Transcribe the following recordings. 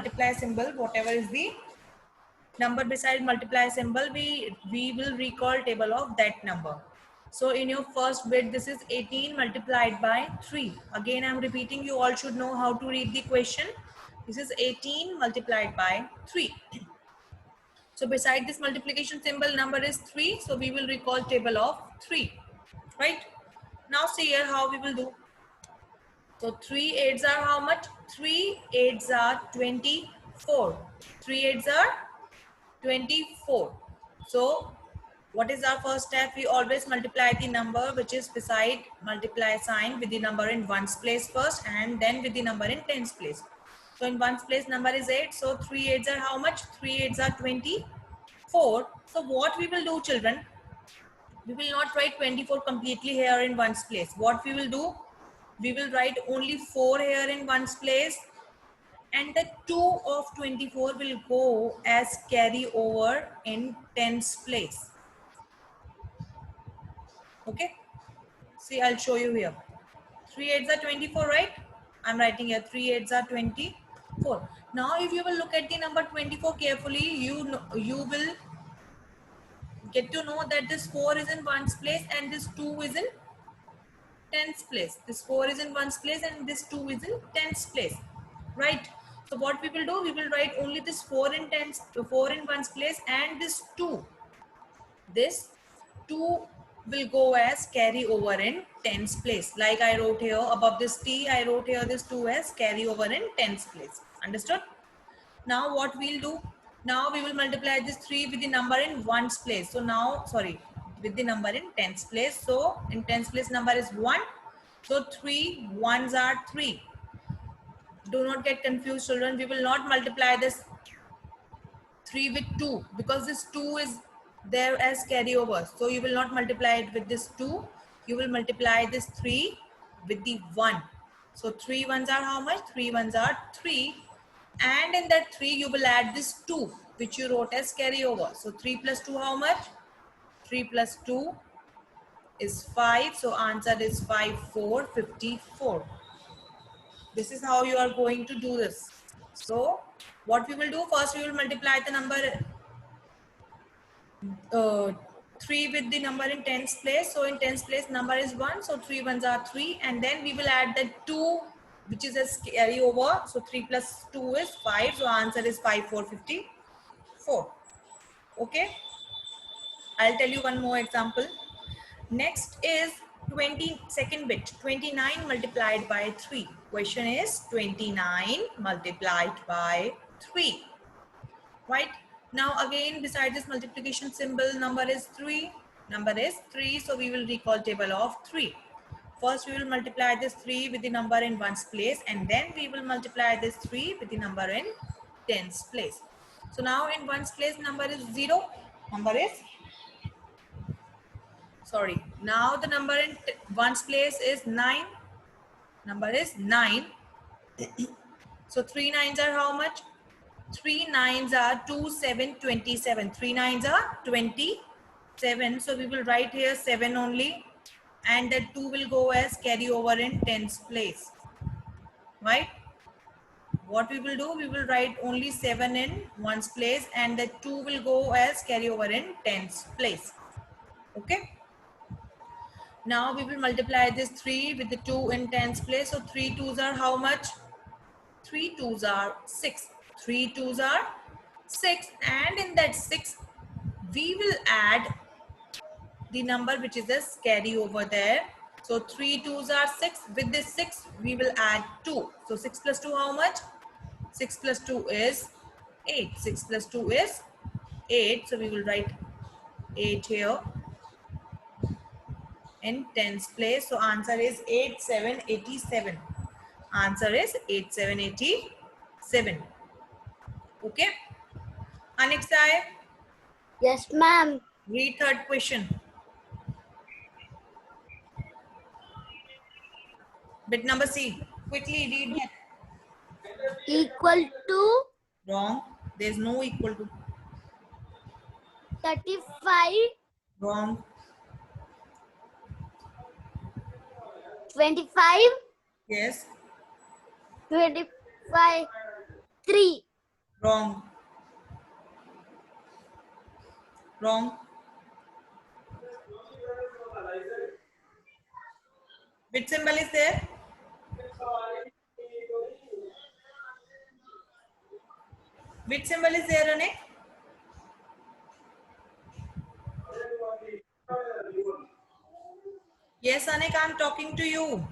multiply symbol, whatever is the number beside multiply symbol, we will recall table of that number. So in your first bit, this is 18 multiplied by 3. Again, I'm repeating, you all should know how to read the question. This is 18 multiplied by 3. So beside this multiplication symbol, number is 3. So we will recall table of 3. Right? Now see here how we will do. So 3 8s are how much? 3 8s are 24. 3 8s are 24. So what is our first step? We always multiply the number which is beside multiply sign with the number in ones place first and then with the number in tens place. So in ones place number is 8. So 3 8s are how much? 3 8s are 24. So what we will do, children? We will not write 24 completely here in ones place. What we will do? We will write only 4 here in ones place, and the 2 of 24 will go as carry over in tens place. Okay, see, I'll show you here. 3 8s are 24, right? I'm writing here 3 8s are 24. Now if you will look at the number 24 carefully, you will get to know that this 4 is in ones place and this 2 is in tens place. This 4 is in ones place and this 2 is in tens place, right? So what we will do, we will write only this 4 in tens, 4 in ones place, and this 2 will go as carry over in tens place. Like I wrote here above this t, I wrote here this 2 as carry over in tens place. Understood? Now what we'll do, now we will multiply this 3 with the number in ones place. So now, sorry, with the number in tens place. So in tens place number is 1. So 3 ones are 3. Do not get confused, children. We will not multiply this 3 with 2 because this 2 is there as carryover. So you will not multiply it with this 2. You will multiply this 3 with the 1. So 3 ones are how much? 3 ones are 3. And in that 3 you will add this 2 which you wrote as carryover. So 3 plus 2 how much? 3 plus 2 is 5. So answer is 5 4 54. This is how you are going to do this. So what we will do, first we will multiply the number 3 with the number in tens place. So in tens place number is 1. So 3 ones are 3. And then we will add the 2 which is a carry over. So 3 plus 2 is 5. So answer is 5 4 54. Okay. I'll tell you one more example. Next is 22nd bit. 29 multiplied by 3. Question is 29 multiplied by 3. Right? Now again, beside this multiplication symbol, number is 3. Number is 3. So we will recall table of 3. First we will multiply this 3 with the number in ones place, and then we will multiply this 3 with the number in tens place. So now in ones place number is 0. Number is, sorry, now the number in ones place is 9. Number is 9. So 3 nines are how much? 3 nines are 2 7 27. 3 nines are 27. So we will write here 7 only, and the 2 will go as carry over in tens place. Right? What we will do, we will write only 7 in ones place, and the 2 will go as carry over in tens place. Okay. Now we will multiply this 3 with the 2 in tens place. So 3 2s are how much? 3 2s are 6. 3 2s are 6, and in that 6 we will add the number which is a carry over there. So 3 2s are 6. With this 6 we will add 2. So 6 plus 2 how much? 6 plus 2 is 8. 6 plus 2 is 8. So we will write 8 here in tens place. So answer is 8 7 87. Answer is 8 7 87. Okay. Anixai, Yes, ma'am. read third question. Bit number C. Quickly read that. Equal to Wrong. There's no equal to. 35, Wrong. 25, Yes. 25, 3. Wrong. Wrong. Which symbol is there? Which symbol is there, Anik? Yes, Anik, I'm talking to you.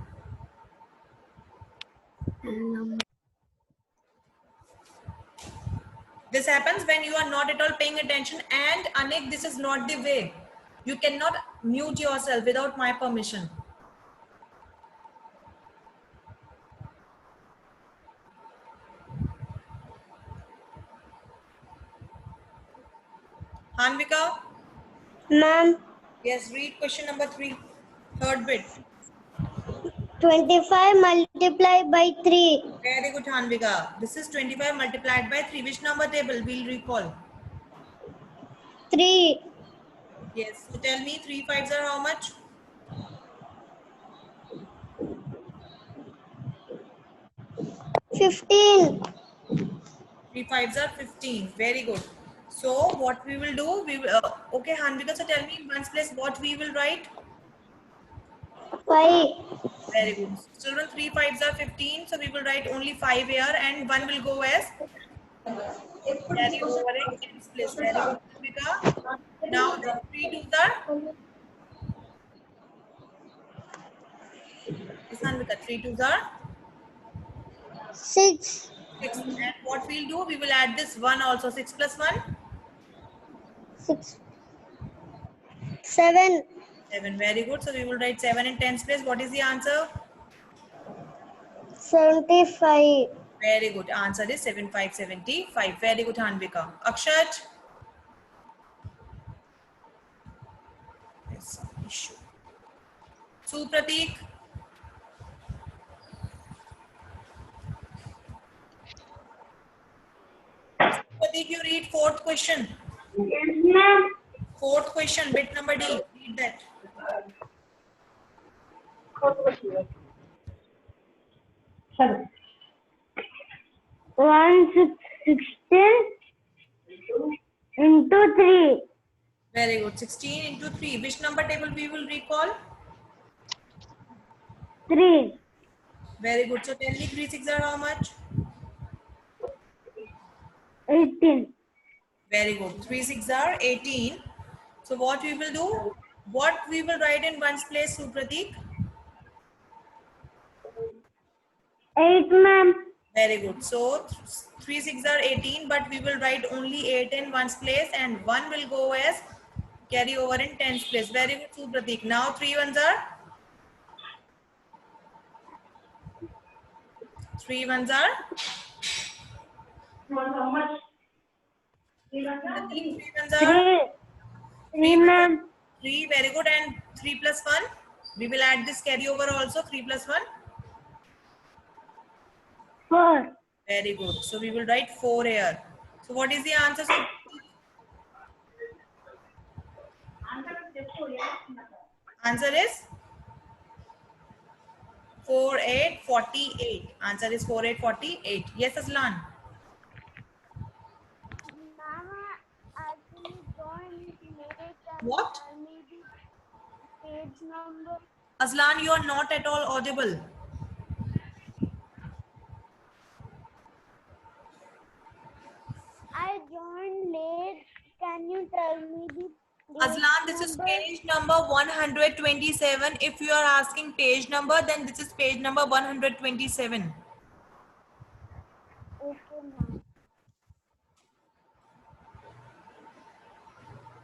This happens when you are not at all paying attention, and Anik, this is not the way. You cannot mute yourself without my permission. Hanvika? Ma'am, Yes, read question number 3. Third bit. 25 multiplied by 3. Very good, Hanvika. This is 25 multiplied by 3. Which number table we'll recall? 3. Yes. So tell me, 3 fives are how much? 15. 3 fives are 15. Very good. So what we will do? We will, okay, Hanvika. So tell me in ones place what we will write. 5. Very good. Children, 3 fives are 15. So we will write only 5 here, and 1 will go as carry over in tens place. Very good, Hanvika. Now 3 twos are. Yes, Hanvika. 3 twos are 6. 6. And what we'll do? We will add this 1 also. 6 plus 1. 6. 7. 7. Very good. So we will write 7 in tens place. What is the answer? 75. Very good. Answer is 7575. Very good, Hanvika. Akshat? There's some issue. Supratik? Supratik, you read fourth question. Yes, ma'am. Fourth question, bit number D. Read that. 16 into 3. Very good. 16 into 3. Which number table we will recall? 3. Very good. So tell me 3 6 are how much? 18. Very good. 3 6 are 18. So what we will do? What we will write in ones place, Supratik? 8, ma'am. Very good. So 3 6 are 18, but we will write only 8 in ones place, and 1 will go as carry over in tens place. Very good, Supratik. Now 3 ones are 3 ones are How much? Pratik, 3 ones 3. are 3, ma'am. 3. Very good. And 3 plus 1. We will add this carry over also. 3 plus 1. 4. Very good. So we will write 4 here. So what is the answer? So answer is 4848. Answer is 4848. Yes, Aslan. Mama, actually don't make What? maybe page number. Aslan, you are not at all audible. I joined late. Can you tell me the Aslan, this is page number 127. If you are asking page number, then this is page number 127. Okay, ma'am.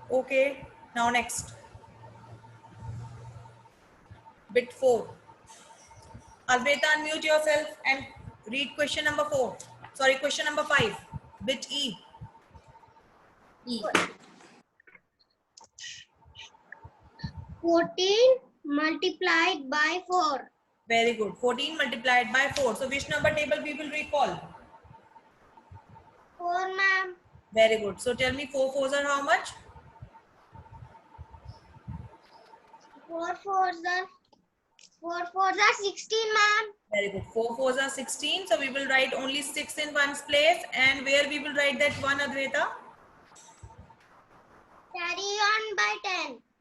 Okay, now next. Bit 4. Alveta, unmute yourself and read question number 4. Sorry, question number 5. Bit E. 14 multiplied by 4. Very good. 14 multiplied by 4. So which number table we will recall? 4, ma'am. Very good. So tell me 4 fours are how much? 4 fours are 4 fours are 16, ma'am. Very good. 4 fours are 16. So we will write only 6 in one's place. And where we will write that 1, Advaita? Carry on by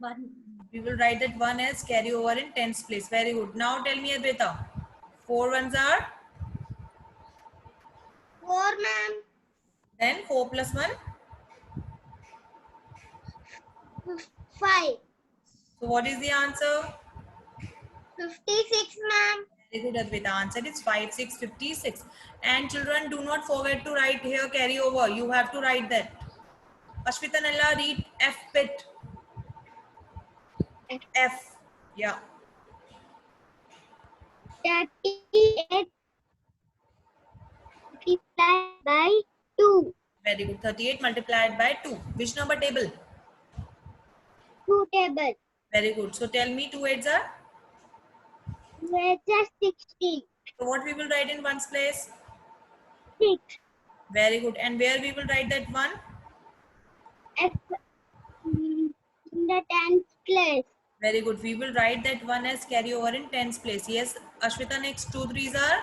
10. We will write that 1 as carry over in tens place. Very good. Now tell me, Advaita. 4 ones are? 4, ma'am. Then 4 plus 1? 5. So what is the answer? 56, ma'am. Very good, Advaita. Answer is 5, 6, 56. And children, do not forget to write here carry over. You have to write that. Ashwita Nalla, read F bit. F. Yeah. 38 multiplied by 2. Very good. 38 multiplied by 2. Which number table? 2 table. Very good. So tell me 2 eights are? Where's the 16? So what we will write in one's place? 6. Very good. And where we will write that 1? F in the 10th place. Very good. We will write that 1 as carry over in tens place. Yes, Ashwita, next 2 threes are?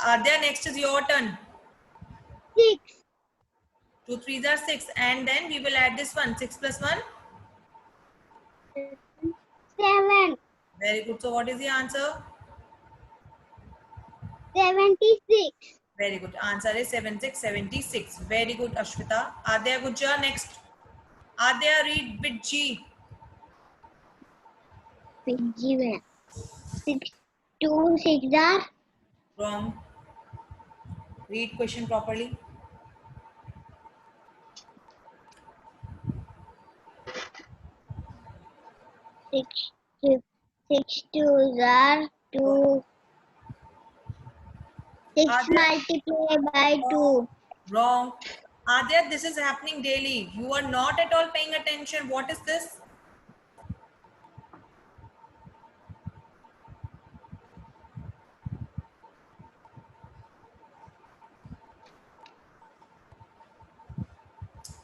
Adya, next is your turn. 6. 2 threes are 6. And then we will add this one. 6 plus 1? 7. Very good. So what is the answer? 76. Very good. Answer is 7676. Very good, Ashwita. Adya, good job. Next. Adya, read bit G. Given. 6. 2 6 are Wrong. Read question properly. 6. 6 2 are 2. 6 Adya, multiplied by 2. wrong. Adya, this is happening daily. You are not at all paying attention. What is this?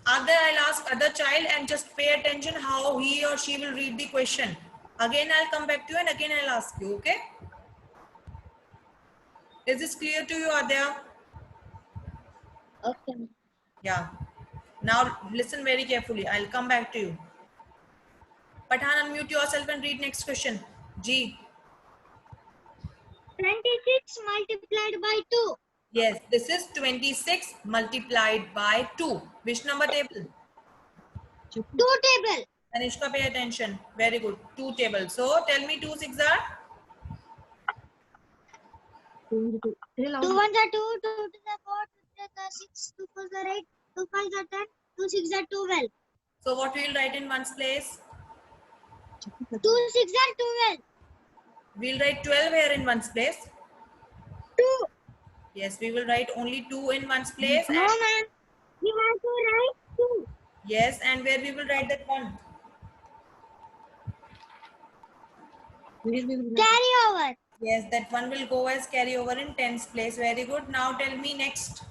Adya, I'll ask other child and just pay attention how he or she will read the question. Again, I'll come back to you and again I'll ask you, okay? Is this clear to you, Adya? Okay. Yeah. Now listen very carefully. I'll come back to you. Pathan, unmute yourself and read next question. G. 26 multiplied by 2. Yes, this is 26 multiplied by 2. Which number table? 2 table. Anishka, pay attention. Very good. 2 table. So tell me 2 6 are? 2 1s are 2, 2 2s are 4, 2 3s are 6, 2 4s are 8, 2 5s are 10, 2 6 are 12. So what we will write in one's place? 2 6 are 12. We'll write 12 here in one's place. 2. Yes, we will write only 2 in one's place. No, And ma'am. You have to write 2. yes, and where we will write that 1? Carry over. Yes, that 1 will go as carry over in tens place. Very good. Now tell me next.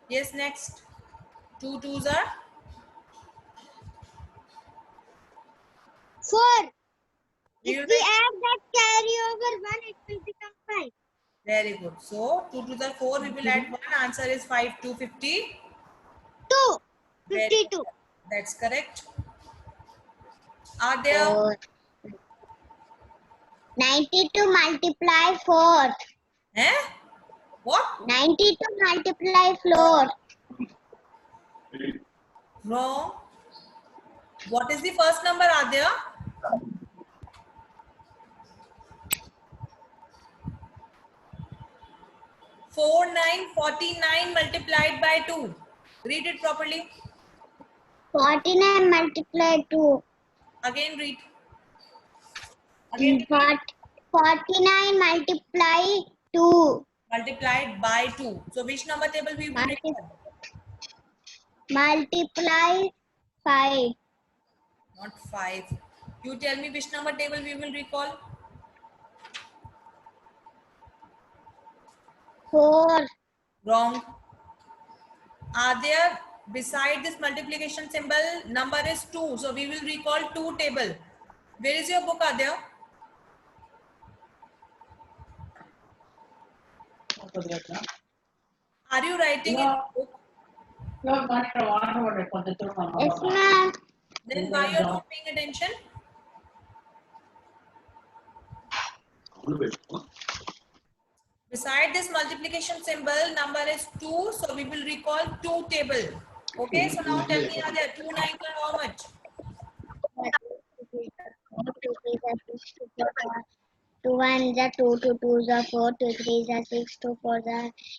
Yes, next. 2 2s are? 4. We If will we write, add that carry over 1, it will become 5. very good. So 2 2s are 4. We will add 1. Answer is 5 2 50. 2. Very 52. good. That's correct. Are there? 4. 92 multiply 4. Eh? What? 92 multiply 4. Wrong. What is the first number, Adya? 49 multiplied by 2. Read it properly. 49 multiply 2. Again read. Again repeat. 49 multiply 2. Multiplied by 2. So which number table we will take? Multiply 5. Not 5. You tell me which number table we will recall. 4. Wrong. Are there Beside this multiplication symbol, number is 2. So we will recall 2 table. Where is your book, Adya? Are you writing in the book? Yes, ma'am. Then why you are not paying attention? Beside this multiplication symbol, number is 2. So we will recall 2 table. Okay, so now tell me, Adya, 2 nines are how much? 2 1 is 2, 2 2 is 4, 2 3 is 6, 2 4 is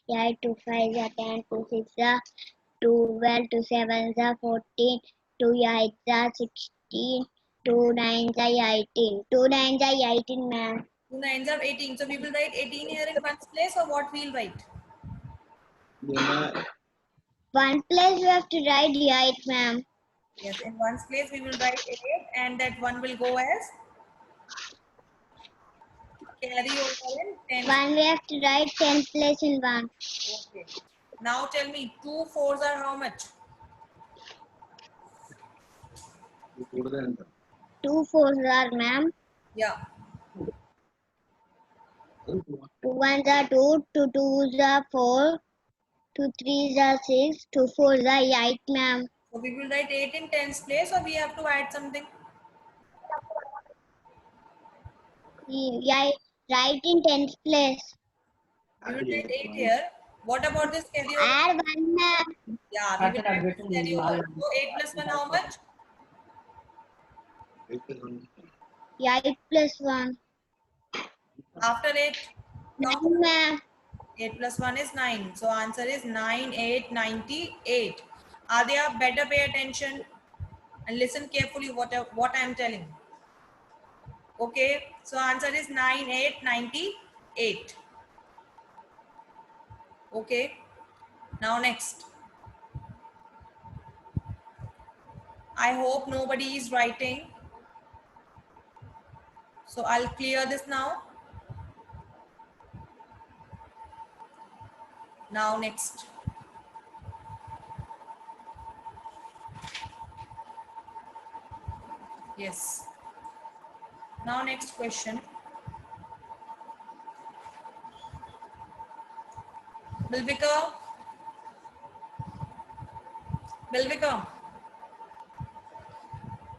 8, 2 5 is 10, 2 6 is 12, 2 7 is 14, 2 8 is 16, 2 9 is 18. 2 9 is 18, ma'am. 2 nines are 18. So we will write 18 here in one place, or what we'll write? One place we have to write 8, ma'am. Yes, in one place we will write 8, and that one will go as carry over in 10. One we have to write 10 place in one. Okay. Now tell me, 2 fours are how much? 2 4s are, ma'am. Yeah. 2 1s are 2, 2 2s are 4, 2 3s are 6, 2 4s are 8, ma'am. So we will write 8 in 10's place, or we have to add something? Yeah, right in 10th place. We will write 8 here. What about this carry over? Add 1, ma'am. Yeah, we will write this carry over. So 8 plus 1 how much? 8 plus 1. After 8, 9, ma'am. 8 plus 1 is 9. So answer is 9, 8, 98. Adya, better pay attention and listen carefully what I am telling. Okay, so answer is 9, 8, 98. Okay, now next. I hope nobody is writing. So I'll clear this now. Now next. Yes. Now next question. Bilvika. Bilvika.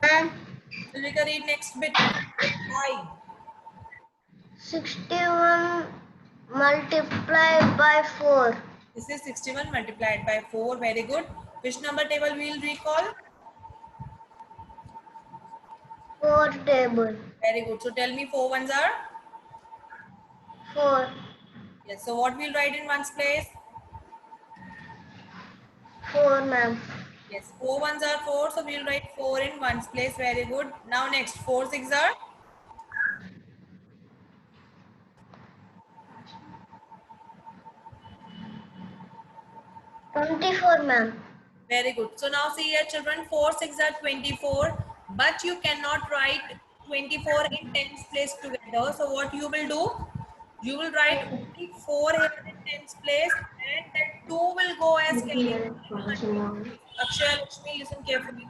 Ma'am, Bilvika, read next bit. I. 61 multiplied by 4. This is 61 multiplied by 4. Very good. Which number table we will recall? 4 table. Very good. So tell me 4 ones are? 4. Yes. So what we'll write in ones place? 4, ma'am. Yes. 4 ones are 4. So we'll write 4 in ones place. Very good. Now next. 4 six are? 24, ma'am. Very good. So now see here children, 4 6 are 24, but you cannot write 24 in tens place together. So what you will do? You will write only 4 here in tens place, and that 2 will go as carry over in hundreds place. Akshay, Lakshmi, listen carefully.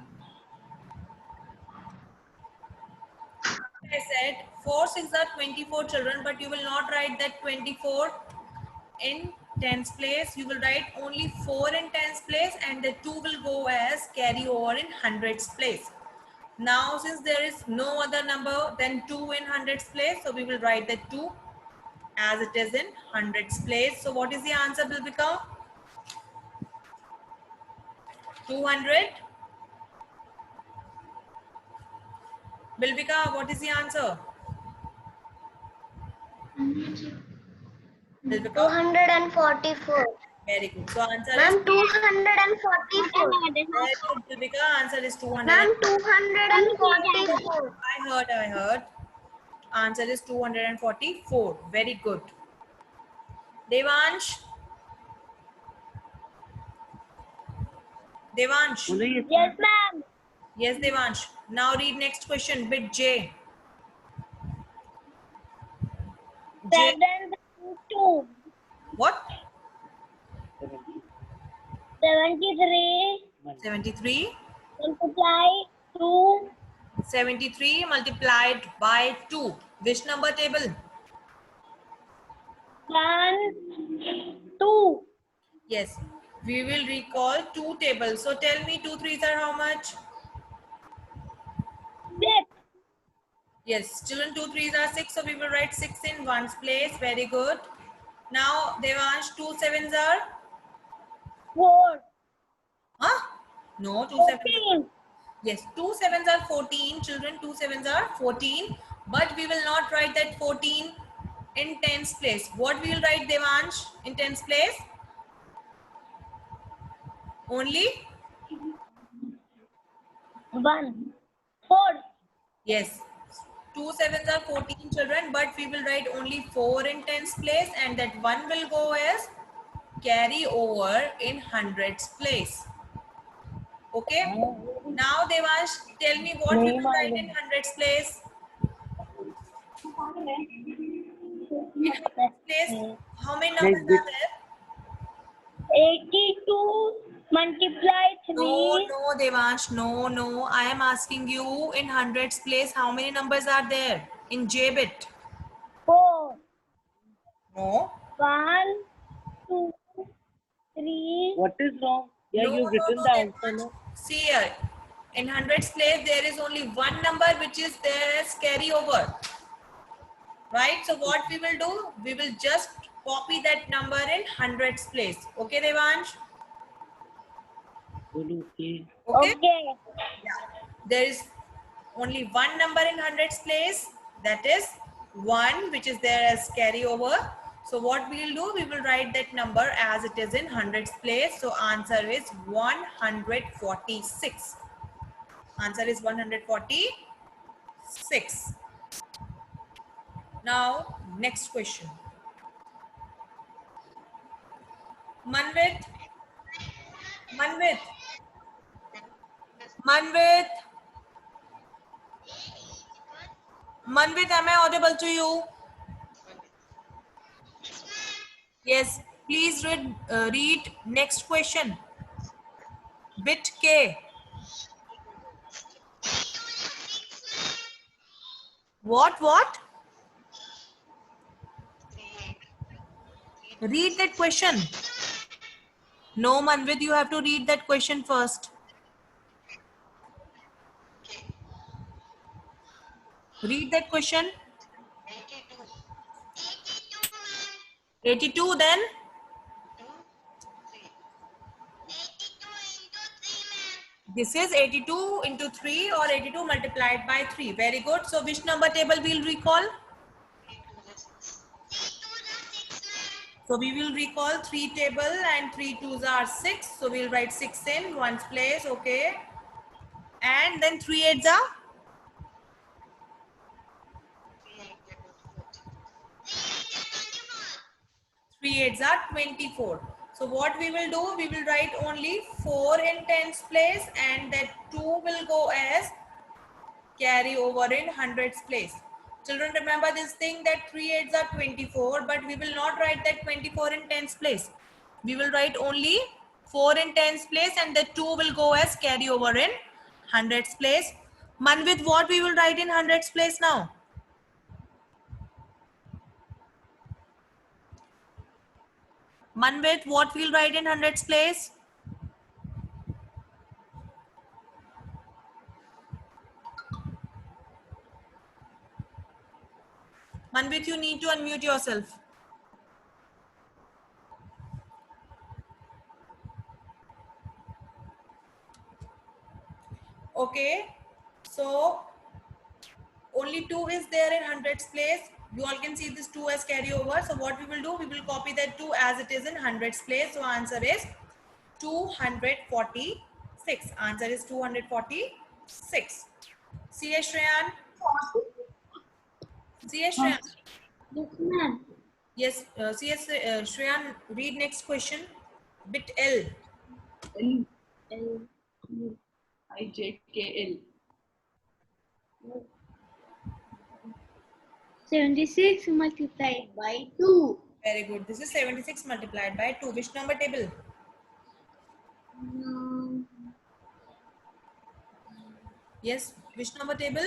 I said 4 6 are 24 children, but you will not write that 24 in tens place. You will write only 4 in tens place, and the 2 will go as carry over in hundreds place. Now since there is no other number than 2 in hundreds place, so we will write the 2 as it is in hundreds place. So what is the answer will become? 200. Bilvika, what is the answer? Bilvika? 244. Very good. So answer Ma'am, is 244. very good. Bilvika, answer is 200. Ma'am, 244. I heard. Answer is 244. Very good. Devansh. Devansh. Yes, ma'am. Yes, Devansh. Now read next question. Bit J. J. 72. What? 73. 73. Multiply 2. 73 multiplied by 2. Which number table? 1, 2. Yes. We will recall 2 tables. So tell me 2 threes are how much? 6. Yes. Children 2 threes are 6. So we will write 6 in ones place. Very good. Now Devansh 2 sevens are? 4. Huh? No, 2 sevens. 14. Yes, 2 sevens are 14. Children, 2 sevens are 14. But we will not write that 14 in tens place. What we will write, Devansh, in tens place? Only? 1. 4. Yes. 2 sevens are 14 children, but we will write only 4 in tens place, and that 1 will go as carry over in hundreds place. Okay? Now, Devansh, tell me what we will write in hundreds place. In hundreds place, how many numbers Next bit. are there? 82 multiply No, 3. no, Devansh, no, no. I am asking you in hundreds place, how many numbers are there in J-bit? 4. No. 1, 2, 3. What is wrong? Yeah, No, no, you've written no, the answer, Devansh. no? See here, in hundreds place, there is only one number which is there as carryover. Right? So what we will do? We will just copy that number in hundreds place. Okay, Devansh? Okay. Okay? Okay. Yeah. There is only one number in hundreds place, that is 1, which is there as carryover. So what we will do, we will write that number as it is in hundreds place. So answer is 146. Answer is 146. Now next question. Manvit, Manvit, Manvit, Manvit, am I audible to you? Yes, please read next question. Bit K. What? Read that question. No, Manvit, you have to read that question first. Read that question. 82 then? This is 82 into 3 or 82 multiplied by 3. Very good. So which number table we'll recall? So we will recall 3 table and 3 twos are 6. So we'll write 6 in ones place. Okay. And then 3 eights are? 3 eights are 24. So what we will do, we will write only 4 in tens place, and that 2 will go as carry over in hundreds place. Children, remember this thing that 3 eights are 24, but we will not write that 24 in tens place. We will write only 4 in tens place, and the 2 will go as carry over in hundreds place. Manvit, what we will write in hundreds place now? Manvit, what we'll write in hundreds place? Manvit, you need to unmute yourself. Okay, so only 2 is there in hundreds place. You all can see this 2 as carryover. So what we will do, we will copy that 2 as it is in hundreds place. So answer is 246. Answer is 246. CS Shreyan. CS Shreyan. Yes, ma'am. Yes, CS Shreyan, read next question. Bit L. L-I-J-K-L. 76 multiplied by 2. Very good. This is 76 multiplied by 2. Which number table? Yes. Which number table?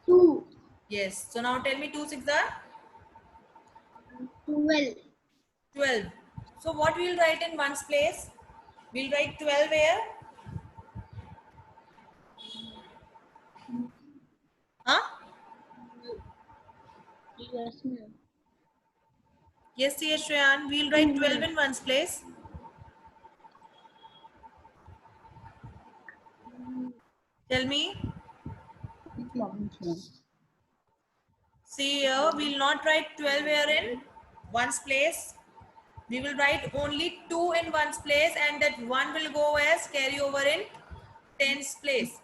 2. Yes. So now tell me 2 6 are 12. 12. So what we'll write in ones place? We'll write 12 where? Huh? Yes, ma'am. Yes, yes, Shreyan. We'll write 12 in ones place. Tell me. See here, we'll not write 12 here in ones place. We will write only 2 in ones place, and that 1 will go as carry over in tens place.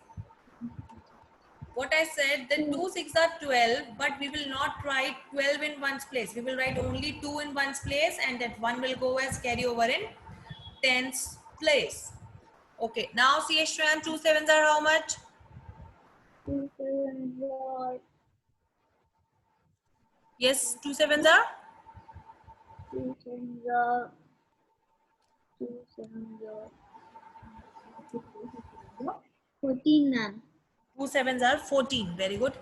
What I said, the 2 6 are 12, but we will not write 12 in ones place. We will write only 2 in ones place, and that 1 will go as carry over in tens place. Okay, now see Shreyan, 2 sevens are how much? 2 7 are Yes, 2 sevens are 2 7 are 2 7 are 14, ma'am. 2 sevens are 14. Very good.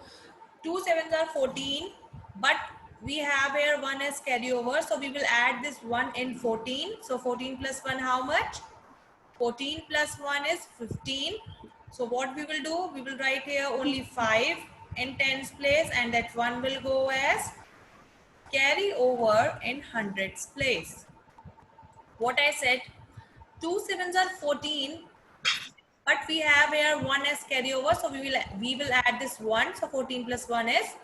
2 sevens are 14, but we have here 1 as carry over, so we will add this 1 in 14. So 14 plus 1 how much? 14 plus 1 is 15. So what we will do, we will write here only 5 in tens place, and that 1 will go as carry over in hundreds place. What I said, 2 sevens are 14, but we have here 1 as carry over, so we will add this 1. So 14 plus 1 is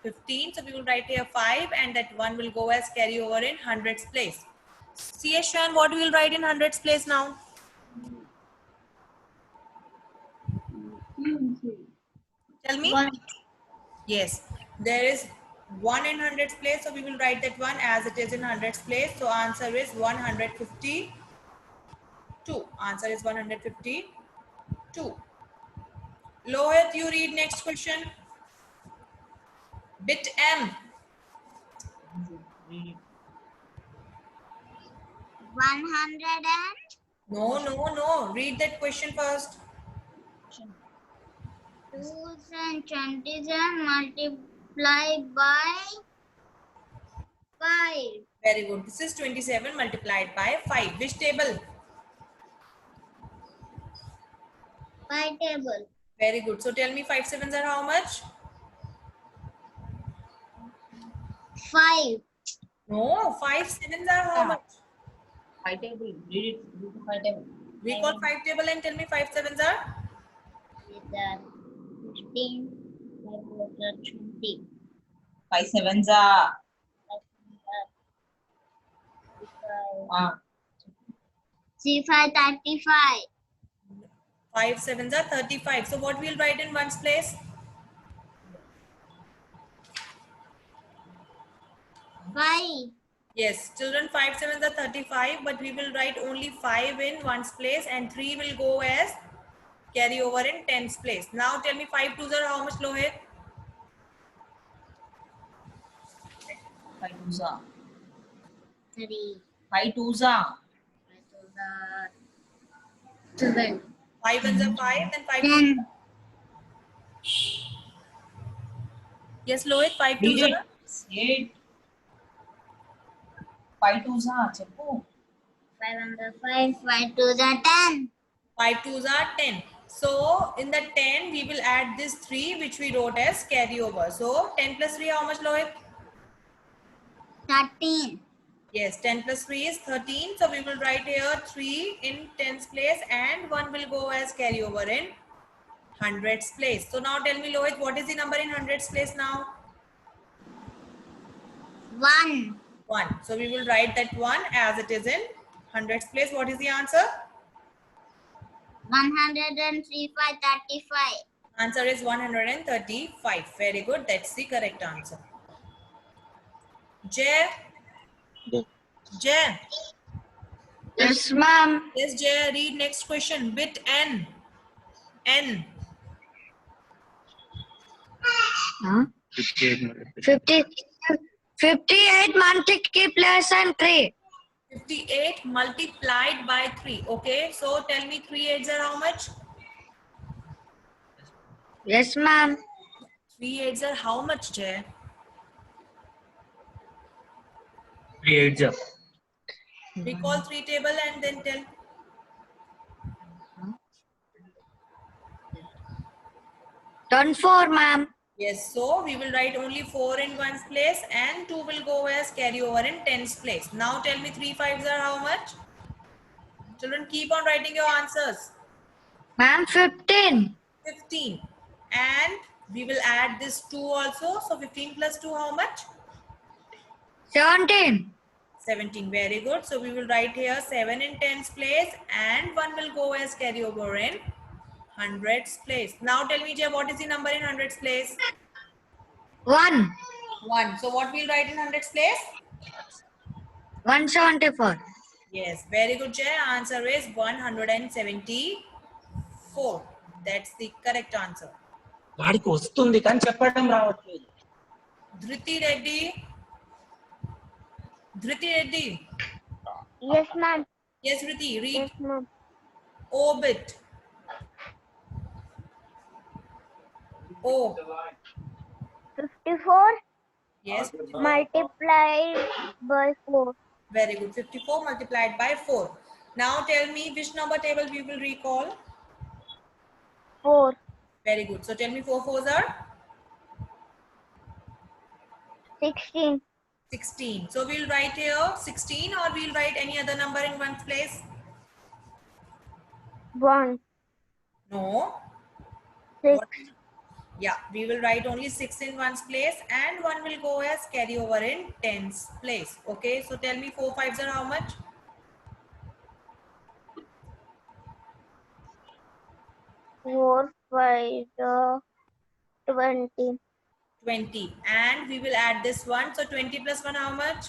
15. So we will write here 5, and that 1 will go as carry over in hundreds place. See Shan, what we will write in hundreds place now? Tell me. 1. Yes, there is 1 in hundreds place, so we will write that 1 as it is in hundreds place. So answer is 152. Answer is 152. Lohit, you read next question. Bit M. 100 No. Read that question first. 2s and 20s and multiply by 5. Very good. This is 27 multiplied by 5. Which table? 5 table. Very good. So tell me 5 sevens are how much? 5. No, 5 sevens are how much? 5 table. Read it. Do the 5 table. Recall 5 table and tell me 5 sevens are? Is that 15? 5 4 20. 5 sevens are. 5 35. 5 sevens are 35. So what we'll write in ones place? 5. Yes, children, 5 sevens are 35, but we will write only 5 in ones place, and 3 will go as carry over in tens place. Now tell me 5 twos are how much, Lohit? 5 twos are. 3. 5 twos are. 7. 5 ones are 5, then 5 twos 10. are. Yes, Lohit, 5 Read twos it. are? 8. 5 twos are. Cheppu. 5 5 to the 10. 5 twos are 10. So in the 10, we will add this 3, which we wrote as carry over. So 10 plus 3, how much, Lohit? 13. Yes, 10 plus 3 is 13. So we will write here 3 in tens place, and 1 will go as carry over in hundreds place. So now tell me, Lohit, what is the number in hundreds place now? 1. 1. So we will write that 1 as it is in hundreds place. What is the answer? 103 5 35. Answer is 135. Very good. That's the correct answer. Jay. Jay. Yes, ma'am. Yes, Jay. Read next question. Bit N. N. 58 multiply and 3. 58 multiplied by 3. Okay. So tell me 3 8s are how much? Yes, ma'am. 3 8s are how much, Jay? 3 8s are. Recall 3 table and then tell. Turn 4, ma'am. Yes, so we will write only 4 in one's place and 2 will go as carry over in 10's place. Now tell me 3 5s are how much? Children, keep on writing your answers. Ma'am, 15. 15. And we will add this 2 also. So 15 plus 2 how much? 17. 17. Very good. So we will write here 7 in 10's place and 1 will go as carry over in 100's place. Now tell me, Jay, what is the number in 100's place? 1. 1. So what we'll write in 100's place? 174. Yes, very good, Jay. Answer is 174. That's the correct answer. వాడికి వస్తుంది కానీ చెప్పడం రావట్లేదు. Dhriti Reddy. Dhriti Reddy. Yes, ma'am. Yes, Dhriti, read Yes, ma'am. obit. O. 54 Yes. multiplied by 4. Very good. 54 multiplied by 4. Now tell me which number table we will recall. 4. Very good. So tell me 4 4s are 16. 16. So we'll write here 16 or we'll write any other number in one's place. 1. No. 6. What? Yeah, we will write only 6 in one's place and 1 will go as carry over in 10's place. Okay, so tell me 4 5s are how much? 4, 5, 20. 20. And we will add this one. So 20 plus 1 how much?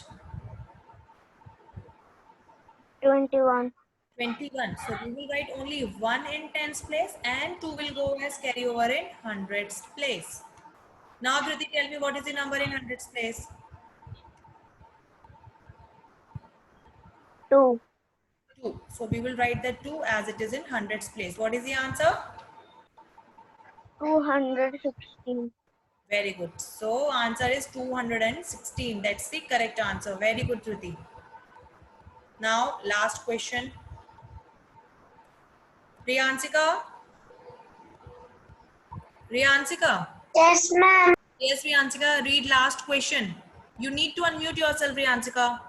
21. 21. So we will write only 1 in 10's place and 2 will go as carry over in 100's place. Now Dhriti, tell me what is the number in 100's place? 2. 2. So we will write the 2 as it is in 100's place. What is the answer? 216. Very good. So answer is 216. That's the correct answer. Very good, Dhriti. Now last question. Riyansika? Riyansika? Yes, ma'am. Yes, Riyansika, read last question. You need to unmute yourself, Riyansika.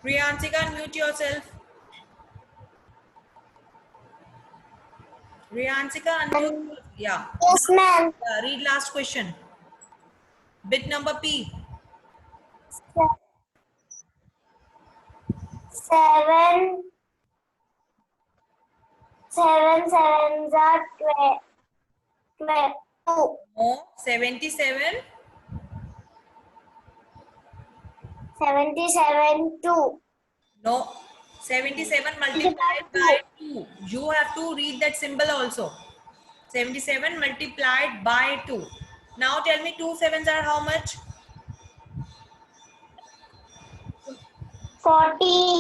Riyansika, unmute yourself. Riyansika, unmute. Yeah. Yes, ma'am. Read last question. Bit number P. 7. 7 sevens are 2. No, 77. 77, 2. No, 77 multiplied by 2. You have to read that symbol also. 77 multiplied by 2. Now tell me 2 7s are how much? 40.